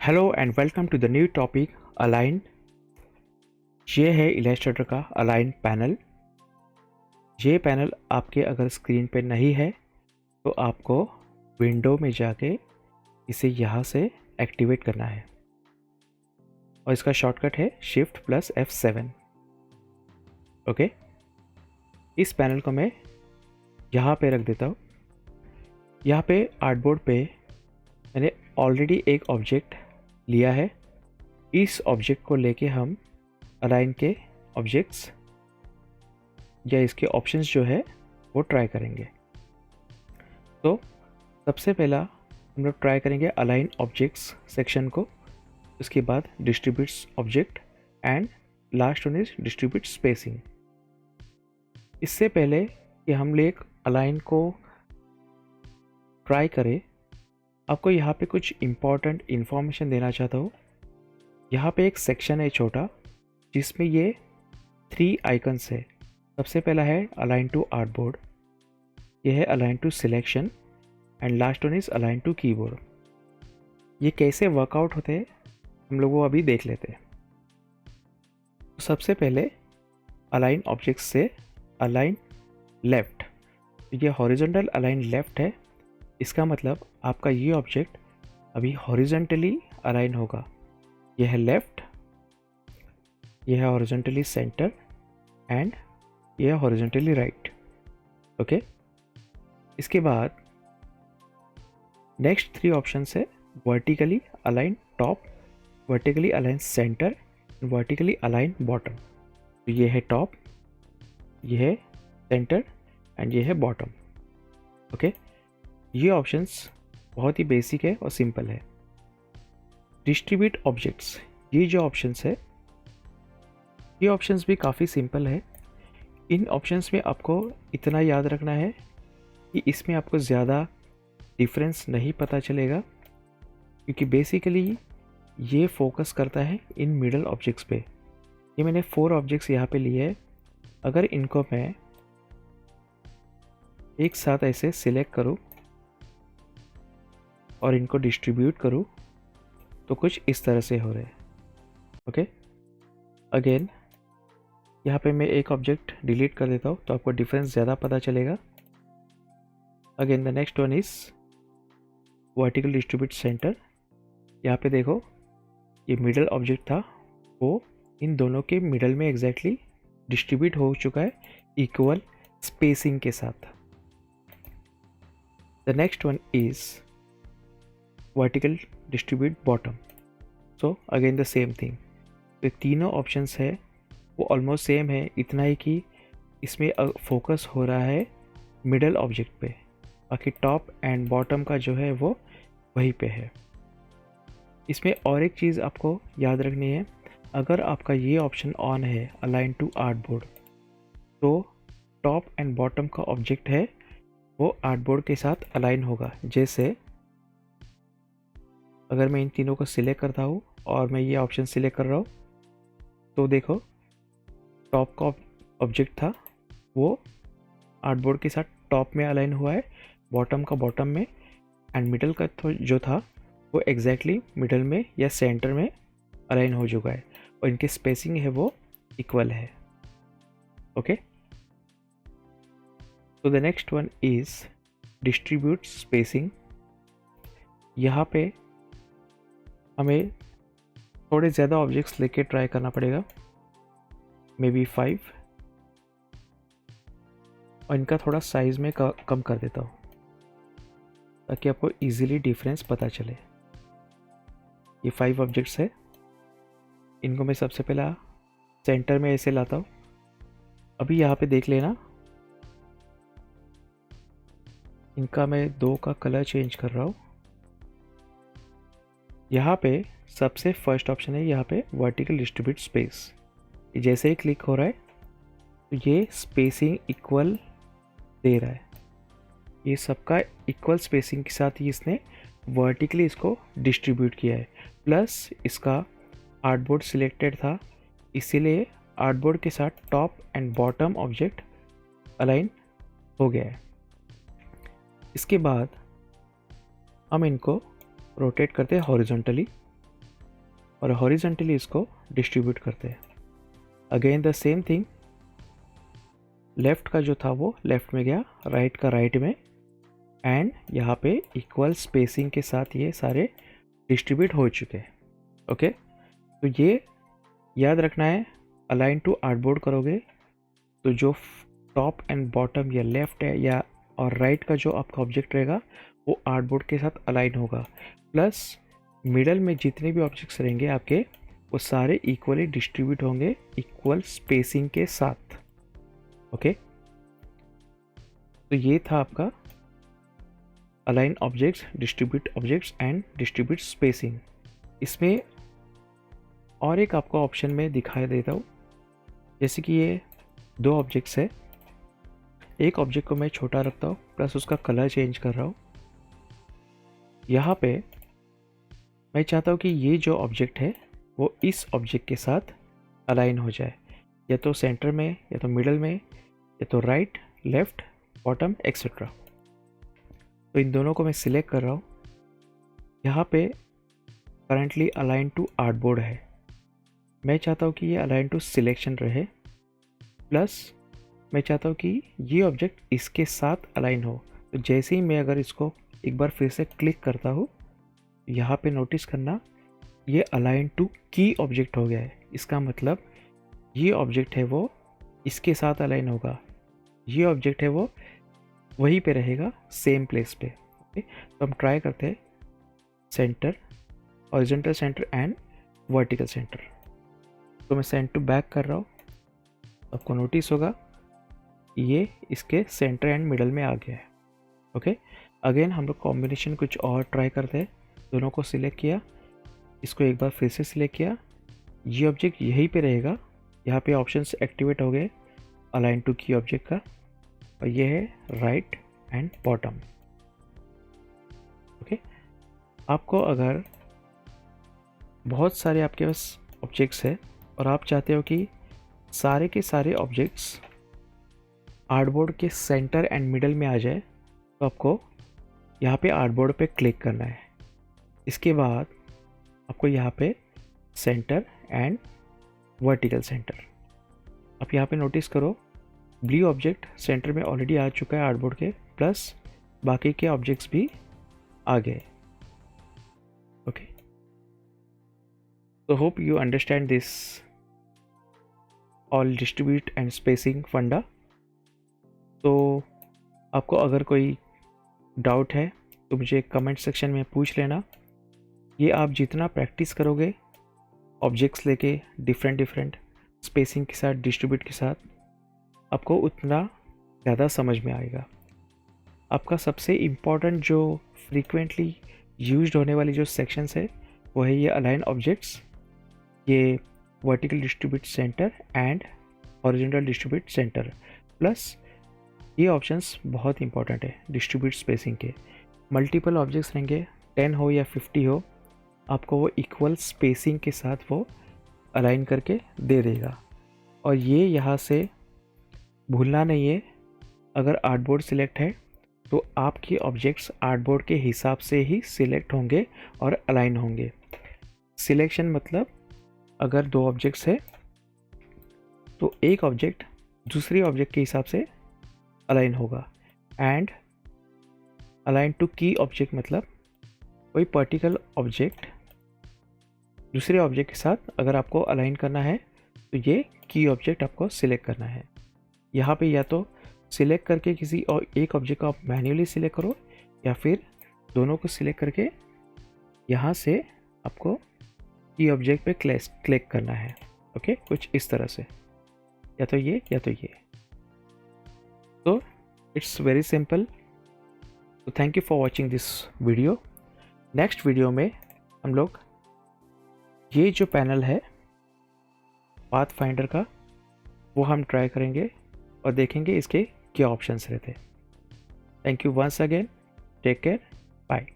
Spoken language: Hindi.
Hello and welcome to the new topic align. ये है इलस्ट्रेटर का अलाइन पैनल। ये पैनल आपके अगर स्क्रीन पे नहीं है तो आपको विंडो में जाके इसे यहाँ से एक्टिवेट करना है और इसका शॉर्टकट है Shift+F7। ओके, इस पैनल को मैं यहाँ पे रख देता हूँ। यहाँ पे आर्टबोर्ड पे मैंने ऑलरेडी एक ऑब्जेक्ट लिया है। इस ऑब्जेक्ट को लेके हम अलाइन के ऑब्जेक्ट्स या इसके ऑप्शंस जो है वो ट्राई करेंगे। तो सबसे पहला हम लोग ट्राई करेंगे अलाइन ऑब्जेक्ट्स सेक्शन को, उसके बाद distributes object and last one is distribute spacing. इससे पहले कि हम लोग अलाइन को ट्राई करें, आपको यहाँ पे कुछ इम्पॉर्टेंट इन्फॉर्मेशन देना चाहता हूँ। यहाँ पे एक सेक्शन है छोटा जिसमें ये 3 आइकन्स है। सबसे पहला है अलाइन टू आर्टबोर्ड, ये है align to selection and last one is align to keyboard. ये कैसे वर्कआउट होते हैं हम लोग वो अभी देख लेते हैं। तो सबसे पहले अलाइन ऑब्जेक्ट से अलाइन लेफ्ट, ये हॉरिजॉन्टल अलाइन लेफ्ट है। इसका मतलब आपका ये ऑब्जेक्ट अभी हॉरिजॉन्टली अलाइन होगा। यह है लेफ्ट, यह है हॉरिजॉन्टली सेंटर एंड यह है हॉरिजॉन्टली राइट। ओके, इसके बाद नेक्स्ट 3 ऑप्शन है vertically align top, vertically align centre, vertically align bottom. तो ये है टॉप, ये है सेंटर एंड ये है बॉटम। ओके, ये ऑप्शंस बहुत ही बेसिक है और सिंपल है। डिस्ट्रीब्यूट ऑब्जेक्ट्स, ये जो ऑप्शंस है ये ऑप्शंस भी काफ़ी सिंपल है। इन ऑप्शंस में आपको इतना याद रखना है कि इसमें आपको ज़्यादा डिफरेंस नहीं पता चलेगा, क्योंकि बेसिकली ये फोकस करता है इन मिडल ऑब्जेक्ट्स पे। ये मैंने 4 ऑब्जेक्ट्स यहाँ पे लिए हैं। अगर इनको मैं एक साथ ऐसे सिलेक्ट करूँ और इनको डिस्ट्रीब्यूट करूँ तो कुछ इस तरह से हो रहे हैं। ओके, अगेन यहाँ पे मैं एक ऑब्जेक्ट डिलीट कर देता हूँ तो आपको डिफरेंस ज़्यादा पता चलेगा। Again the next one is vertical distribute centre. यहाँ पे देखो ये मिडल ऑब्जेक्ट था, वो इन दोनों के मिडल में एग्जैक्टली डिस्ट्रीब्यूट हो चुका है इक्वल स्पेसिंग के साथ। The next one is vertical distribute bottom. So again the same thing. तो तीनों ऑप्शंस है वो ऑलमोस्ट सेम है, इतना ही कि इसमें फोकस हो रहा है मिडल ऑब्जेक्ट पे, बाकी टॉप एंड बॉटम का जो है वो वहीं पे है। इसमें और एक चीज़ आपको याद रखनी है, अगर आपका ये ऑप्शन ऑन है अलाइन टू आर्टबोर्ड, तो टॉप एंड बॉटम का ऑब्जेक्ट है वो आर्टबोर्ड के साथ अलाइन होगा। जैसे अगर मैं इन तीनों को सिलेक्ट करता हूँ और मैं ये ऑप्शन सिलेक्ट कर रहा हूँ तो देखो टॉप का ऑब्जेक्ट था वो आर्टबोर्ड के साथ टॉप में अलाइन हुआ है, बॉटम का बॉटम में, एंड मिडल का तो जो था वो एग्जैक्टली मिडल में या सेंटर में अलाइन हो चुका है और इनकी स्पेसिंग है वो इक्वल है। ओके, तो the next one is distribute spacing. यहाँ पे हमें थोड़े ज़्यादा ऑब्जेक्ट्स लेके ट्राई करना पड़ेगा, मे बी 5, और इनका थोड़ा साइज़ में कम कर देता हूँ ताकि आपको इजीली डिफरेंस पता चले। ये 5 ऑब्जेक्ट्स है, इनको मैं सबसे पहला सेंटर में ऐसे लाता हूँ। अभी यहाँ पे देख लेना, इनका मैं 2 का कलर चेंज कर रहा हूँ। यहाँ पे सबसे फर्स्ट ऑप्शन है यहाँ पे वर्टिकल डिस्ट्रीब्यूट स्पेस। जैसे ही क्लिक हो रहा है तो ये स्पेसिंग इक्वल दे रहा है, ये सबका इक्वल स्पेसिंग के साथ ही इसने वर्टिकली इसको डिस्ट्रीब्यूट किया है। प्लस इसका आर्टबोर्ड सिलेक्टेड था, इसीलिए आर्टबोर्ड के साथ top and bottom object align हो गया है। इसके बाद हम इनको रोटेट करते हैं हॉरिजॉन्टली। और हॉरिजॉन्टली इसको डिस्ट्रीब्यूट करते हैं। Again the same thing, left का जो था वो लेफ़्ट में गया, राइट का राइट में, एंड यहाँ पे इक्वल स्पेसिंग के साथ ये सारे डिस्ट्रीब्यूट हो चुके हैं। ओके, तो ये याद रखना है, अलाइन टू आर्टबोर्ड करोगे तो जो टॉप एंड बॉटम या लेफ़्ट है या और राइट का जो आपका ऑब्जेक्ट रहेगा वो आर्टबोर्ड के साथ अलाइन होगा, प्लस मिडल में जितने भी ऑब्जेक्ट्स रहेंगे आपके वो सारे इक्वली डिस्ट्रीब्यूट होंगे इक्वल स्पेसिंग के साथ। ओके, तो ये था आपका align objects, distribute objects and distribute spacing. इसमें और एक आपको ऑप्शन में दिखाई देता हूँ, जैसे कि ये दो ऑब्जेक्ट्स है, एक ऑब्जेक्ट को मैं छोटा रखता हूँ प्लस उसका कलर चेंज कर रहा हूँ। यहाँ पे मैं चाहता हूँ कि ये जो ऑब्जेक्ट है वो इस ऑब्जेक्ट के साथ अलाइन हो जाए, या तो सेंटर में या तो मिडल में या तो राइट, लेफ्ट, बॉटम एक्सेट्रा। तो इन दोनों को मैं सिलेक्ट कर रहा हूँ। यहाँ पे करंटली अलाइन टू आर्टबोर्ड है, मैं चाहता हूँ कि ये अलाइन टू सिलेक्शन रहे, प्लस मैं चाहता हूँ कि ये ऑब्जेक्ट इसके साथ अलाइन हो। तो जैसे ही मैं अगर इसको एक बार फिर से क्लिक करता हूँ, यहाँ पे नोटिस करना ये अलाइन टू की ऑब्जेक्ट हो गया है। इसका मतलब ये ऑब्जेक्ट है वो इसके साथ अलाइन होगा, ये ऑब्जेक्ट है वो वहीं पे रहेगा सेम प्लेस पे। ओके, तो हम ट्राई करते हैं centre, horizontal centre and vertical centre. तो मैं सेंड टू बैक कर रहा हूँ, आपको नोटिस होगा ये इसके सेंटर एंड मिडल में आ गया है। ओके, अगेन हम लोग कॉम्बिनेशन कुछ और ट्राई करते हैं। दोनों को सिलेक्ट किया, इसको एक बार फिर से सिलेक्ट किया, ये ऑब्जेक्ट यहीं पे रहेगा, यहाँ पे ऑप्शंस एक्टिवेट हो गए अलाइन टू की ऑब्जेक्ट का, और ये है राइट एंड बॉटम। ओके, आपको अगर बहुत सारे आपके पास ऑब्जेक्ट्स है और आप चाहते हो कि सारे के सारे ऑब्जेक्ट्स आर्टबोर्ड के सेंटर एंड मिडल में आ जाए, तो आपको यहाँ पे आर्टबोर्ड पे क्लिक करना है। इसके बाद आपको यहाँ पे सेंटर एंड वर्टिकल सेंटर, आप यहाँ पे नोटिस करो ब्लू ऑब्जेक्ट सेंटर में ऑलरेडी आ चुका है आर्टबोर्ड के, प्लस बाकी के ऑब्जेक्ट्स भी आ गए। ओके, तो hope you understand this all distribute and spacing फंडा। तो आपको अगर कोई डाउट है तो मुझे कमेंट सेक्शन में पूछ लेना। ये आप जितना प्रैक्टिस करोगे ऑब्जेक्ट्स लेके डिफरेंट स्पेसिंग के साथ, डिस्ट्रीब्यूट के साथ, आपको उतना ज़्यादा समझ में आएगा। आपका सबसे इम्पॉर्टेंट जो फ्रीक्वेंटली यूज्ड होने वाली जो सेक्शंस है वो है ये अलाइन ऑब्जेक्ट्स, ये vertical distribute centre and horizontal distribute centre, plus ये ऑप्शंस बहुत इंपॉर्टेंट है डिस्ट्रीब्यूट स्पेसिंग के। मल्टीपल ऑब्जेक्ट्स रहेंगे, 10 हो या 50 हो, आपको वो इक्वल स्पेसिंग के साथ वो अलाइन करके दे देगा। और ये यहाँ से भूलना नहीं है, अगर आर्टबोर्ड सिलेक्ट है तो आपके ऑब्जेक्ट्स आर्टबोर्ड के हिसाब से ही सिलेक्ट होंगे और अलाइन होंगे। सिलेक्शन मतलब अगर दो ऑब्जेक्ट्स है तो एक ऑब्जेक्ट दूसरे ऑब्जेक्ट के हिसाब से अलाइन होगा, एंड अलाइन टू की ऑब्जेक्ट मतलब कोई पर्टिकुलर ऑब्जेक्ट दूसरे ऑब्जेक्ट के साथ अगर आपको अलाइन करना है तो ये की ऑब्जेक्ट आपको सिलेक्ट करना है। यहाँ पे या तो सिलेक्ट करके किसी और एक ऑब्जेक्ट को आप मैन्युअली सिलेक्ट करो, या फिर दोनों को सिलेक्ट करके यहाँ से आपको की ऑब्जेक्ट पे क्लिक करना है। ओके, कुछ इस तरह से, या तो ये या तो ये। तो इट्स वेरी सिंपल। तो thank you for watching this video. Next video में हम लोग ये जो पैनल है पाथ फाइंडर का वो हम ट्राई करेंगे और देखेंगे इसके क्या ऑप्शंस रहते हैं। Thank you once again, take care, bye.